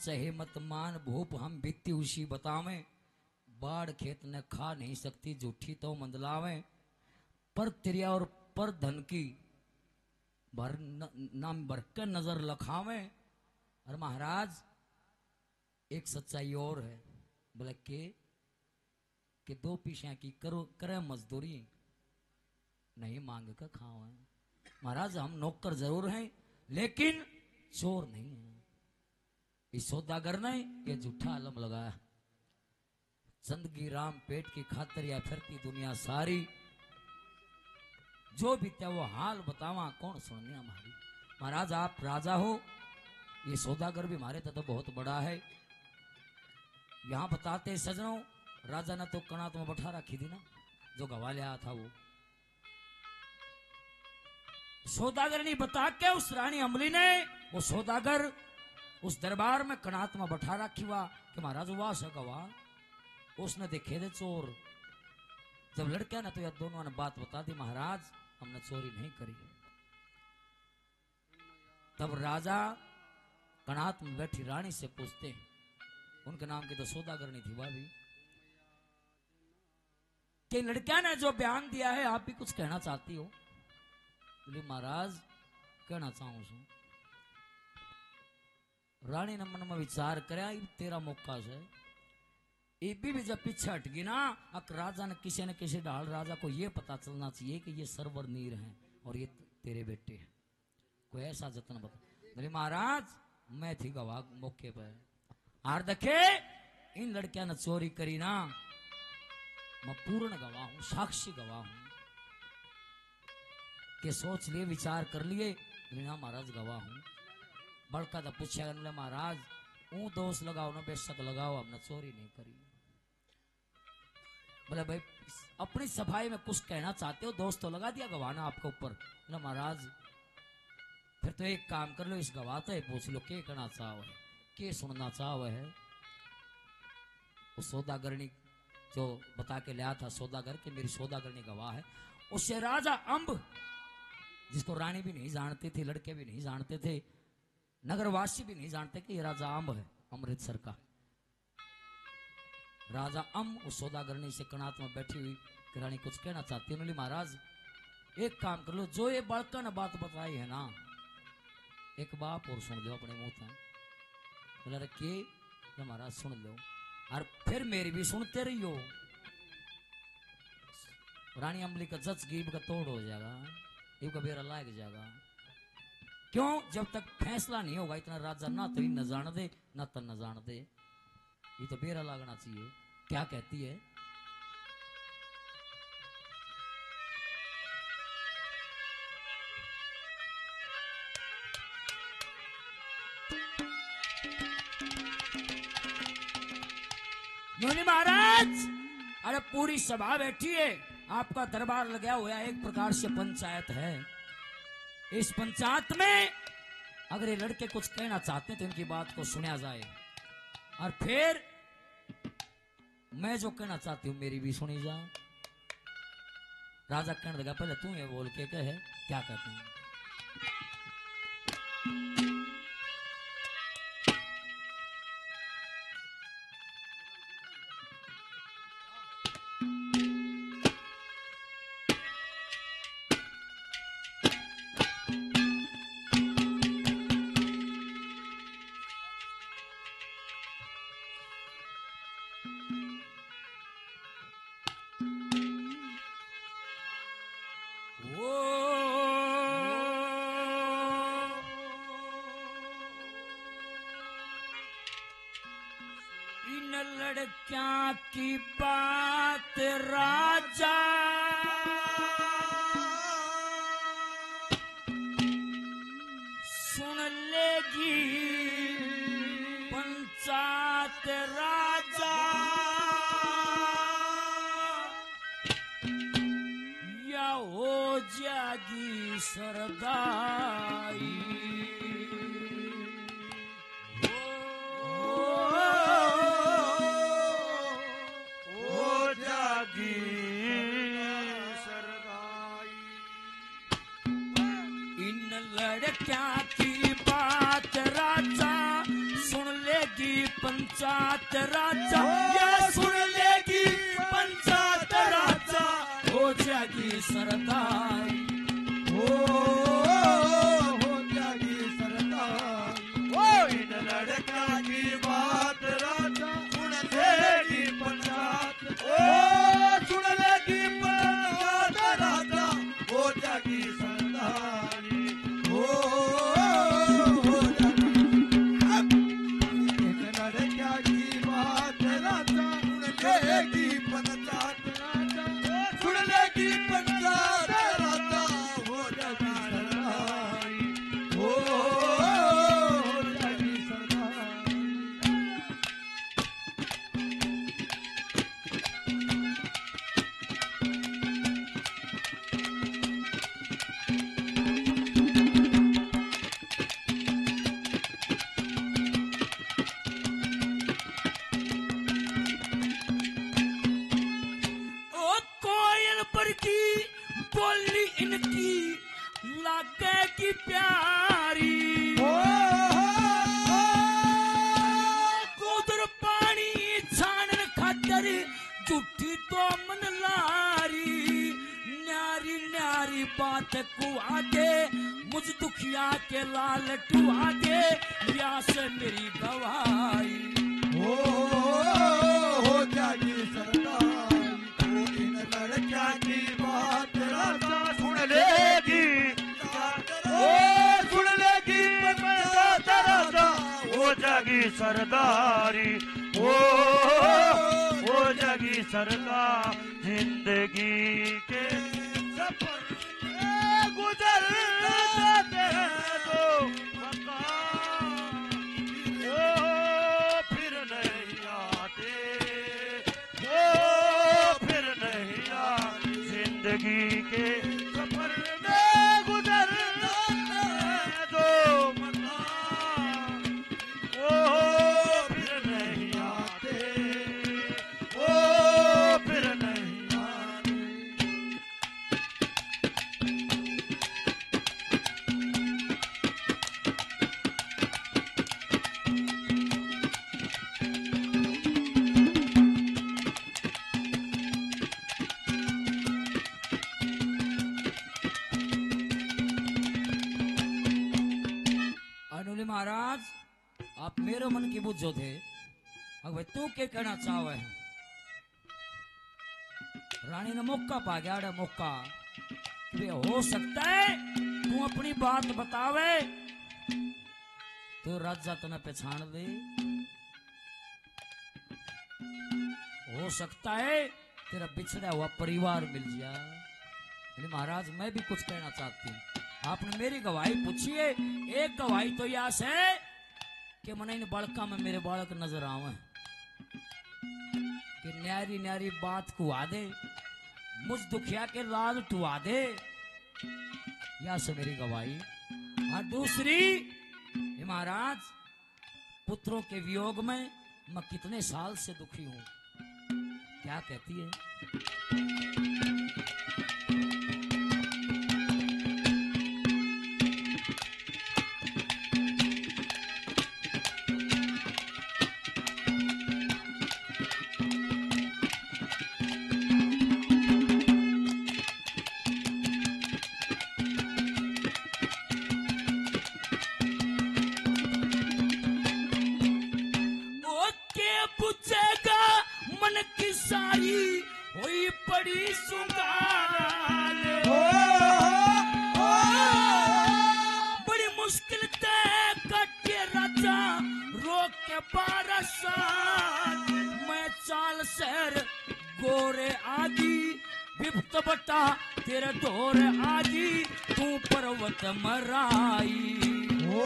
चाहे मत मान भूप हम बीती उसी बतावें, बाढ़ खेत ने खा नहीं सकती झूठी तो मंदलावें, पर त्रिया और पर धन की भर नाम भर के नजर लखावें। और महाराज एक सच्चाई और है, बोले कि दो पीछे की करो करे मजदूरी नहीं मांग कर खाओ। महाराज हम नौकर जरूर हैं लेकिन चोर नहीं है। इस सौदागर ने ये झूठा आलम लगाया, जिंदगी राम पेट की खातिर या फिरती दुनिया सारी, जो बीते वो हाल बतावा कौन सुनने हमारी। महाराज आप राजा हो, ये सौदागर भी हमारे तो बहुत बड़ा है। यहां बताते सजनों, राजा ने तो कनात में बैठा रखी थी ना, जो गवा लिया था वो सौदागर नहीं बता के उस रानी अमली ने वो सौदागर उस दरबार में कनात में बैठा रखी हुआ कि महाराज वाह से गवा। उसने देखे थे चोर, जब लड़किया ने तो यह दोनों ने बात बता दी, महाराज हमने चोरी नहीं करी। तब राजा कनात में बैठी रानी से पूछते, उनके नाम की तो सौदागर नहीं थी भाभी, कि लड़किया ने जो बयान दिया है आप भी कुछ कहना चाहती हो? बोले महाराज कहना चाहूं सू। रानी ने मन में विचार कराया, तेरा मौका से भी जब पीछे हट गई ना, अक राजा ने किसी न किसी ढाल राजा को यह पता चलना चाहिए कि ये सरवर नीर हैं और ये तेरे बेटे हैं, कोई ऐसा जतन बता। बोले महाराज मैं थी गवाह मौके पर, आर देखे इन लड़कियां ने चोरी करी ना, मैं पूर्ण गवाह हूं, साक्षी गवाह हूं। के सोच लिए विचार कर लिए, ना महाराज गवाह हूं। बड़का तो पूछा महाराज ऊ दोष लगाओ ना, बेशक लगाओ, हमने चोरी नहीं करी। बोले भाई अपनी सफाई में कुछ कहना चाहते हो, दोस्त तो लगा दिया गवाना आपके ऊपर। बोले महाराज फिर तो एक काम कर लो, इस गवाह से पूछ लो के कहना चाहो है, के सुनना चाहो है। उस सौदागरनी जो बता के लिया था सौदागर के मेरी सौदागरनी गवाह है, उससे राजा अंब, जिसको रानी भी नहीं जानती थी, लड़के भी नहीं जानते थे, नगरवासी भी नहीं जानते कि ये राजा अंब है अमृतसर का। राजा अंब उस सौदागरनी से कनात में बैठी हुई कि रानी कुछ कहना चाहती है। महाराज एक काम कर लो, जो ये बालका ने बात बताई है ना, एक बाप और सुन लो अपने मुंह से। बोला के महाराज सुन लो और फिर मेरी भी सुनते रहियो। रानी अम्बली का जच गीब का तोड़ हो जाएगा, ये का बेरा लाग जाएगा। क्यों? जब तक फैसला नहीं होगा इतना राजा ना तो न जान दे ना तो न जान दे, ये तो बेरा लागना चाहिए। क्या कहती है? महाराज अरे पूरी सभा बैठी है, आपका दरबार लगा हुआ है, एक प्रकार से पंचायत है। इस पंचायत में अगर ये लड़के कुछ कहना चाहते हैं तो इनकी बात को सुना जाए, और फिर मैं जो कहना चाहती हूं मेरी भी सुनी जाए। राजा कहने लगा पहले तू ये बोल के कहे क्या कहते हैं। लड़कियां की बात राजा सुन लेगी, पंचायत राजा या हो जागी सरदाई। लड़कियां की बात राजा सुन लेगी, पंचायत राजा, या सुन लेगी पंचायत राजा, हो जाएगी सरदारी। हो जाएगी सरदारी। ओ इन लड़का की बात राजा सुन लेगी पंचायत, ओ सुन लेगी पंचायत राजा, हो जाएगी सरदारी। हो जाएगी इन लड़का की बात राजा सुन लेगी पंचायत राजा, सुन लेगी पंचायत राजा, हो जाएगी सरदारी। हो जाएगी सरदारी। ओ कोयल पर की बोली इनकी लगेगी प्यारी। उधर पानी छानन खातर झूठी तो मन लारी, न्यारी न्यारी बात को आगे मुझ दुखिया के लाल टुआ दे, या से मेरी गवाही। हो जाएगी सरदारी। वो इन लड़का की बात राजा सुन लेगी, ओ सुन लेगी पंचायत राजा, हो जाएगी सरदारी। हो जाएगी सरदार। जिंदगी के सफर में गुजर जाते हैं तो बता, ओ फिर नहीं आते, ओ फिर नहीं आते। जिंदगी के सफर में गुजर जाते हैं तो बता, ओ फिर नहीं आते, ओ फिर नहीं आते। अनुली महाराज, आप मेरे मन की बुझो थे। अब भाई तू क्या कहना चाहे है? रानी ने मौका पा गया रे मौका, कि हो सकता है तू अपनी बात बतावे तो राजा तने पहचान ले। हो सकता है तेरा बिछड़ा हुआ परिवार मिल जाए। महाराज मैं भी कुछ कहना चाहती हूँ। आपने मेरी गवाही पूछी है, एक गवाही तो यह है कि मन इन बालका में मेरे बालक नजर आवे, कि न्यारी न्यारी बात को आदे, मुझ दुखिया के लाल टुआ दे, या से मेरी गवाही। और दूसरी, हे महाराज, पुत्रों के वियोग में मैं कितने साल से दुखी हूं। क्या कहती है? ओके पूछेगा मन की सारी हुई पड़ी सुगार, बड़ी मुश्किल तय कटे राजा रोक के 12 साल। मैं चाल शहर गोरे आदि विप्त बटा तेरे दौर आदि, तू पर्वत मराई। हो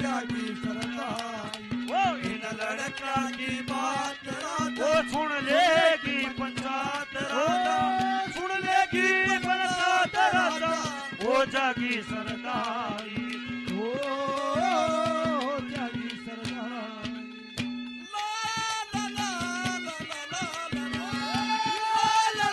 जाएगी सरदारी। वो इन लड़का की बात राजा सुन लेगी पंचायत राजा, सुन लेगी पंचायत राजा, हो जाएगी सरदारी। हो जाएगी सरदारी। ला ला ला ला ला ला ला ला ला ला।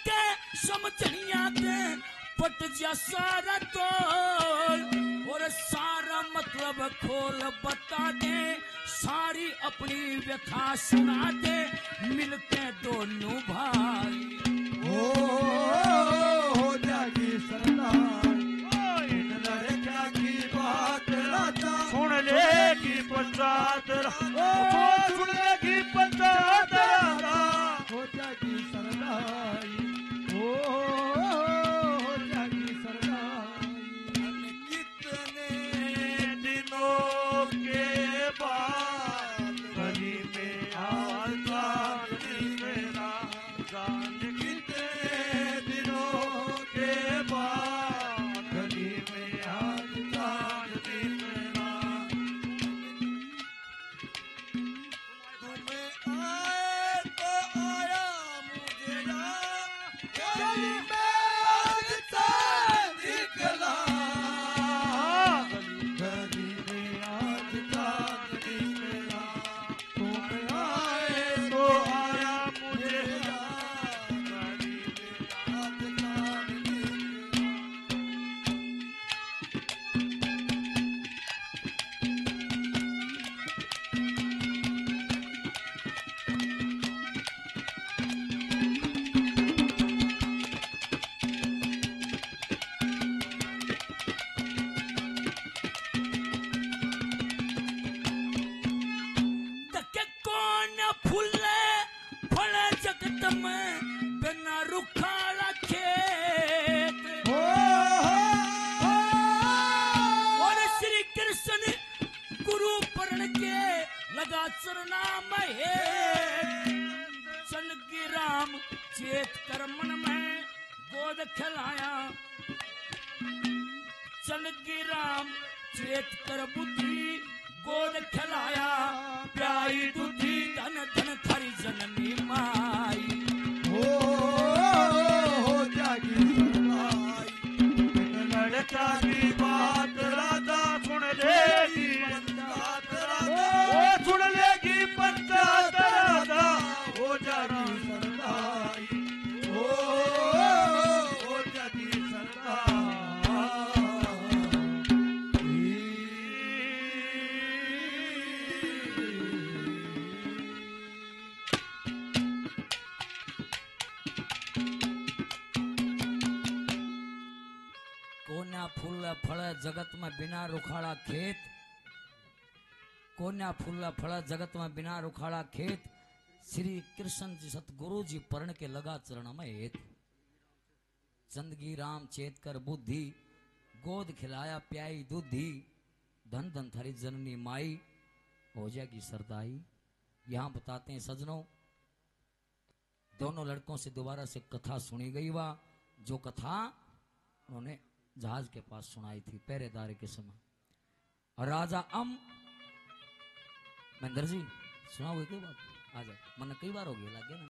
के समझनिया के पट जा सारा तो और सारा मतलब खोल बता दे सारी अपनी व्यथा सुना दे मिलके दोनों भाई हो जागी सरदार इन लड़का की बात राजा सुन लेगी पंचायत सुन लेगी पंचायत हो जागी सरदाई हो जागी सरदाई कितने दिनों के बाद गली में आता मेरा जान कितने दिनों के बाद गली में आता मेरा तुम्हें आए तो आया मुझे गली में आज चांद निकला गली में आज चांद निकला तुम्हें आए तो आया मुझे गली में आज चांद निकला तके कौन फूले फले जगत में बिना रुखाला खेत और श्री कृष्ण गुरु परण के लगा चरना में चल की राम चेत कर मन में गोद खिलाया चल की राम चेत कर बुद्धि गोद खिलाया प्यारी दूधी धन धन थारी जननी माई हो जागी सरदाई इन लड़का की बात राजा सुन लेगी पंचायत ओ सुन लेगी पंचायत राजा हो जागी सरदाई हो जागी सरदाई कोन्या फूल फल जगत में बिना रुखाड़ा खेत कोन्या फूल फल जगत में बिना रुखाड़ा खेत श्री कृष्ण जी सतगुरु जी परण के लगा चरण में हेत चंदगी राम चेत कर बुद्धि गोद खिलाया प्याई दूधी धन धन थारी जननी माई हो जाएगी सरदाई। यहाँ बताते हैं सजनों दोनों लड़कों से दोबारा से कथा सुनी गई वा जो कथा उन्होंने जहाज के पास सुनाई थी पहरेदारी के समय। और राजा महेंद्र जी सुना हुई कोई बात आ जाओ मन कई बार हो गया लगे ना।